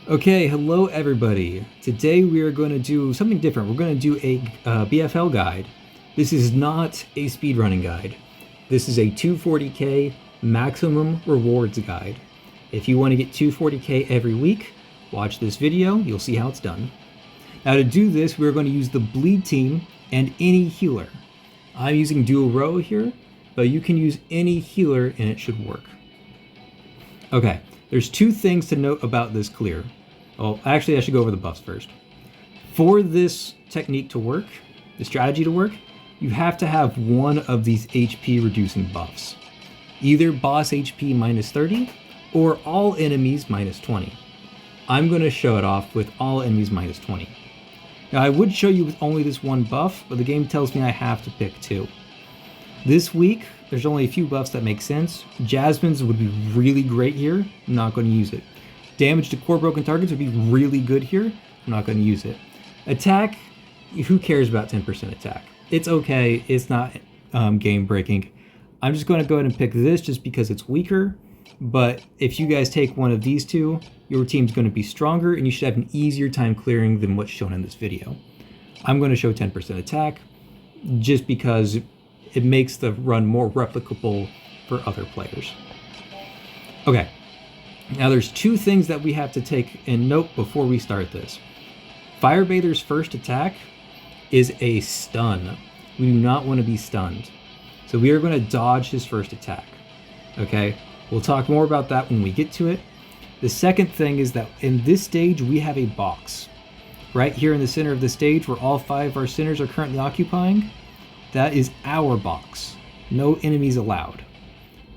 Okay, hello everybody. Today we are going to do something different. We're going to do a BFL guide. This is not a speedrunning guide. This is a 240k maximum rewards guide. If you want to get 240k every week, watch this video. You'll see how it's done. Now to do this, we're going to use the bleed team and any healer. I'm using dual row here, but you can use any healer and it should work. Okay. There's two things to note about this clear. Well, actually, I should go over the buffs first. For this technique to work, the strategy to work, you have to have one of these HP reducing buffs. Either boss HP minus 30 or all enemies minus 20. I'm going to show it off with all enemies minus 20. Now, I would show you with only this one buff, but the game tells me I have to pick two. This week, there's only a few buffs that make sense. Jasmine's would be really great here. I'm not going to use it. Damage to core broken targets would be really good here. I'm not going to use it. Attack, who cares about 10% attack? It's okay. It's not game breaking. I'm just going to go ahead and pick this just because it's weaker. But if you guys take one of these two, your team's going to be stronger and you should have an easier time clearing than what's shown in this video. I'm going to show 10% attack just because it makes the run more replicable for other players. Okay, now there's two things that we have to take in note before we start this. Firebather's first attack is a stun. We do not want to be stunned. So we are going to dodge his first attack. Okay, we'll talk more about that when we get to it. The second thing is that in this stage we have a box. Right here in the center of the stage where all 5 of our centers are currently occupying. That is our box. No enemies allowed.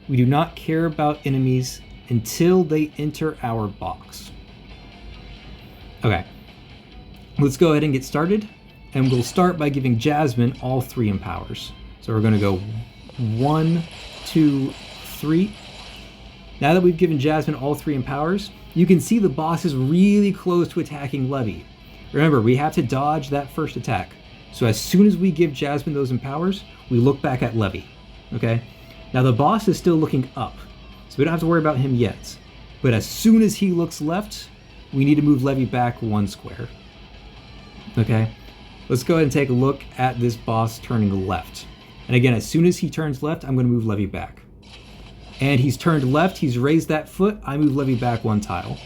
We do not care about enemies until they enter our box. Okay, let's go ahead and get started. And we'll start by giving Jasmine all 3 empowers. So we're going to go 1, 2, 3. Now that we've given Jasmine all 3 empowers, you can see the boss is really close to attacking Levy. Remember, we have to dodge that first attack. So as soon as we give Jasmine those empowers, we look back at Levy, okay? Now the boss is still looking up, so we don't have to worry about him yet. But as soon as he looks left, we need to move Levy back 1 square, okay? Let's go ahead and take a look at this boss turning left. And again, as soon as he turns left, I'm gonna move Levy back. And he's turned left, he's raised that foot, I move Levy back 1 tile.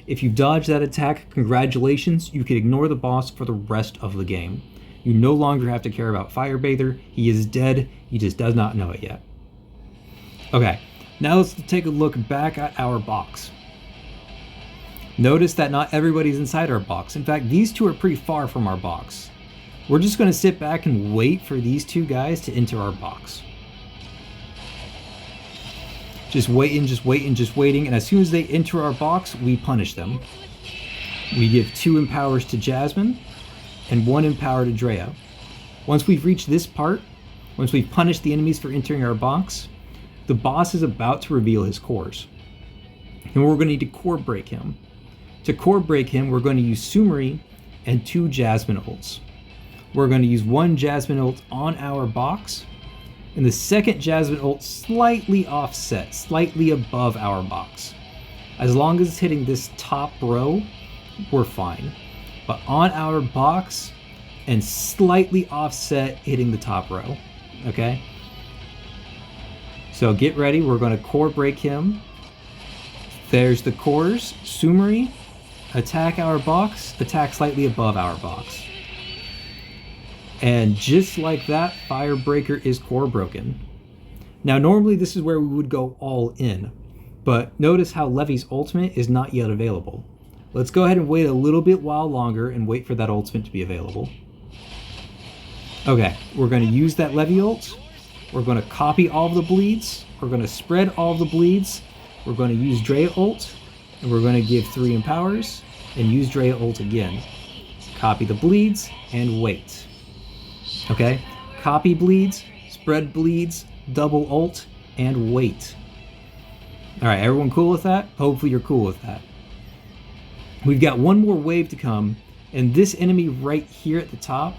If you've dodged that attack, congratulations, you can ignore the boss for the rest of the game. You no longer have to care about Firebather. He is dead. He just does not know it yet. Okay, now let's take a look back at our box. Notice that not everybody's inside our box. In fact, these two are pretty far from our box. We're just going to sit back and wait for these 2 guys to enter our box. Just waiting, just waiting, just waiting. And as soon as they enter our box, we punish them. We give 2 empowers to Jasmine and 1 empower to Drea. Once we've reached this part, once we've punished the enemies for entering our box, the boss is about to reveal his cores. And we're going to need to core break him. To core break him, we're going to use Sumery and 2 Jasmine ults. We're going to use 1 Jasmine ult on our box, and the second Jasmine ult slightly offset, slightly above our box. As long as it's hitting this top row, we're fine. But on our box and slightly offset hitting the top row, okay? So get ready, we're gonna core break him. There's the cores, Sumery, attack our box, attack slightly above our box. And just like that, Firebreaker is core broken. Now normally this is where we would go all in, but notice how Levy's ultimate is not yet available. Let's go ahead and wait a little bit while longer and wait for that ultimate to be available. Okay, we're going to use that Levy ult. We're going to copy all of the bleeds. We're going to spread all of the bleeds. We're going to use Drea ult. And we're going to give 3 empowers and use Drea ult again. Copy the bleeds and wait. Okay, copy bleeds, spread bleeds, double ult, and wait. All right, everyone cool with that? Hopefully you're cool with that. We've got 1 more wave to come, and this enemy right here at the top,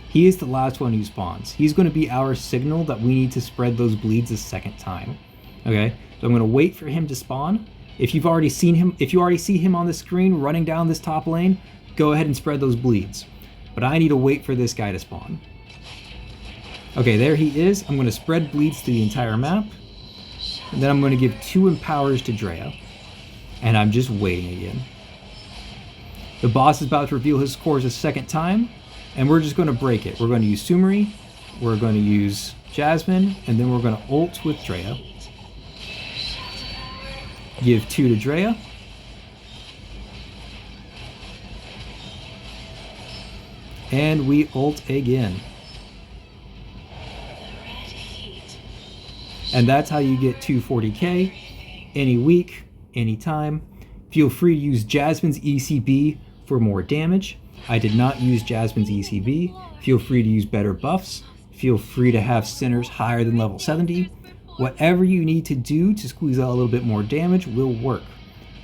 he is the last one who spawns. He's going to be our signal that we need to spread those bleeds a second time. Okay, so I'm going to wait for him to spawn, If you already see him on the screen running down this top lane, go ahead and spread those bleeds. But I need to wait for this guy to spawn. Okay, there he is. I'm going to spread bleeds to the entire map. And then I'm going to give 2 empowers to Drea. And I'm just waiting again. The boss is about to reveal his scores a second time. And we're just going to break it. We're going to use Sumeri. We're going to use Jasmine. And then we're going to ult with Drea. Give 2 to Drea. And we ult again. And that's how you get 240k, any week, anytime. Feel free to use Jasmine's ECB for more damage. I did not use Jasmine's ECB. Feel free to use better buffs. Feel free to have centers higher than level 70. Whatever you need to do to squeeze out a little bit more damage will work.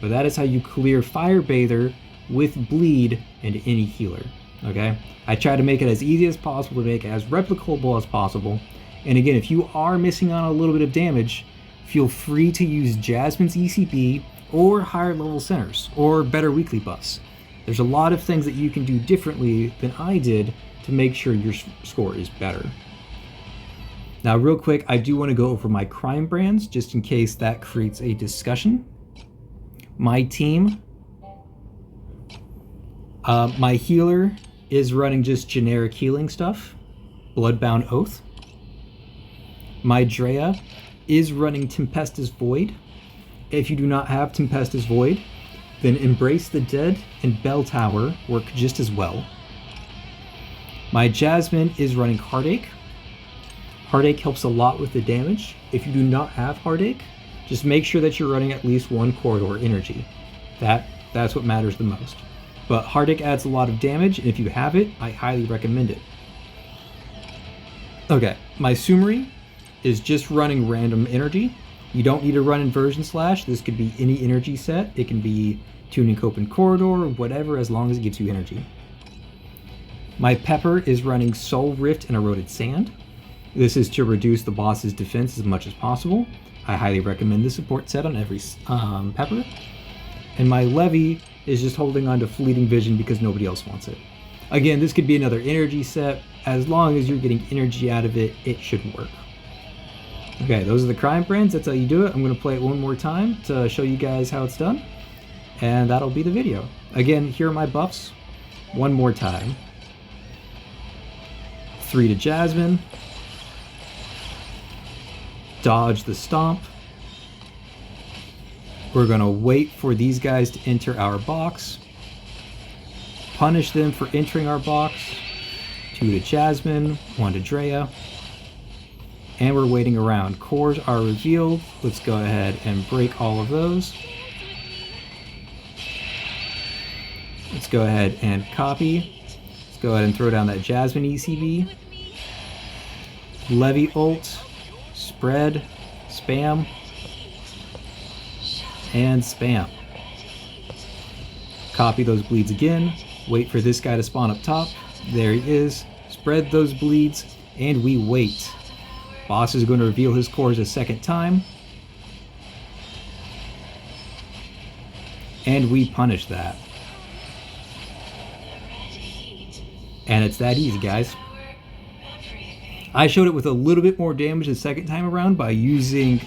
But that is how you clear Firebather with bleed and any healer. Okay? I try to make it as easy as possible to make it as replicable as possible. And again, if you are missing on a little bit of damage, feel free to use Jasmine's ECB or higher level centers or better weekly buffs. There's a lot of things that you can do differently than I did to make sure your score is better. Now, real quick, I do want to go over my Crimebrands just in case that creates a discussion. My team, my healer is running just generic healing stuff, Bloodbound Oath. My Drea is running Tempestus Void. If you do not have Tempestus Void, then Embrace the Dead and Bell Tower work just as well. My Jasmine is running Heartache. Heartache helps a lot with the damage. If you do not have Heartache, just make sure that you're running at least 1 corridor energy. That's what matters the most. But Heartache adds a lot of damage, and if you have it, I highly recommend it. Okay, my Sumeri is just running random energy. You don't need to run Inversion Slash. This could be any energy set. It can be Tuning Open Corridor, whatever, as long as it gives you energy. My Pepper is running Soul Rift and Eroded Sand. This is to reduce the boss's defense as much as possible. I highly recommend the support set on every Pepper. And my Levy is just holding on to Fleeting Vision because nobody else wants it. Again, this could be another energy set. As long as you're getting energy out of it, it should work. Okay, those are the Crimebrands. That's how you do it. I'm going to play it one more time to show you guys how it's done. And that'll be the video. Again, here are my buffs. One more time. 3 to Jasmine. Dodge the Stomp. We're going to wait for these guys to enter our box. Punish them for entering our box. 2 to Jasmine. 1 to Drea. And we're waiting around. Cores are revealed. Let's go ahead and break all of those. Let's go ahead and copy. Let's go ahead and throw down that Jasmine ECB. Levy ult. Spread. Spam. And spam. Copy those bleeds again. Wait for this guy to spawn up top. There he is. Spread those bleeds. And we wait. Boss is going to reveal his cores a second time. And we punish that. And it's that easy, guys. I showed it with a little bit more damage the second time around by using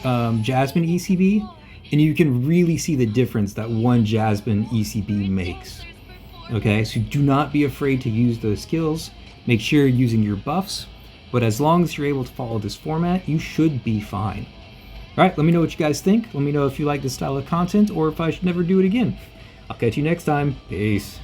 Jasmine ECB. And you can really see the difference that one Jasmine ECB makes. Okay, so do not be afraid to use those skills. Make sure you're using your buffs. But as long as you're able to follow this format, you should be fine. Alright, let me know what you guys think. Let me know if you like this style of content or if I should never do it again. I'll catch you next time. Peace.